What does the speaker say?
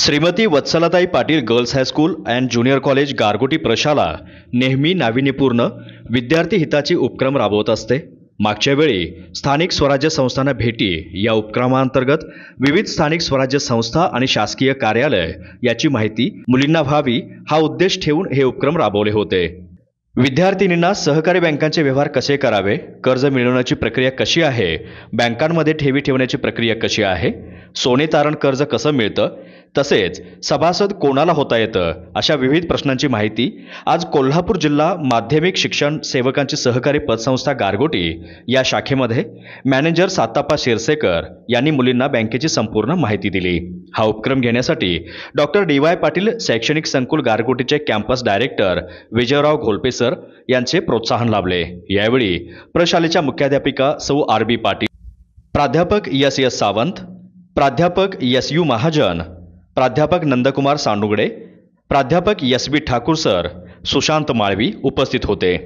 Shrimati Vatsalatai Patil girls high school and junior college Gargoti प्रशाला नेहमी नाविन्यपूर्ण विद्यार्थी हिताची उपक्रम राबवत असते। मागच्या वेळी स्थानिक स्वराज्य संस्थांना भेटी या उपक्रमांतर्गत विविध स्थानिक स्वराज्य संस्था आणि शासकीय कार्यालय याची माहिती मुलींना व्हावी हा उद्देश ठेवून हे उपक्रम राबवले होते। विद्यार्थिनींना सहकारी बँकांचे व्यवहार कसे करावे, कर्ज मिळवण्याची प्रक्रिया कशी आहे, बँकांमध्ये ठेवी ठेवण्याची प्रक्रिया कशी आहे, सोने तारण कर्ज कसं मिळतं, तसेच सभासद कोणाला होता येतं अशा विविध प्रश्नांची माहिती आज कोल्हापूर जिल्हा माध्यमिक शिक्षण सेवकांची सहकारी पतसंस्था गारगोटी या शाखेमध्ये मॅनेजर साताप्पा शिरसेकर यांनी मुलींना बँकेची संपूर्ण माहिती दिली। हा उपक्रम घेण्यासाठी डॉक्टर DY पाटील शैक्षणिक संकुल गारगोटीचे कॅम्पस डायरेक्टर विजयराव घोलपे सर यांचे प्रोत्साहन लाभले। यावेळी प्रशालेच्या मुख्याध्यापिका सौ RB पाटील, प्राध्यापक S सावंत, प्राध्यापक SU महाजन, प्राध्यापक नंदकुमार सांडुगडे, प्राध्यापक SB ठाकूर सर, सुशांत माळवी उपस्थित होते।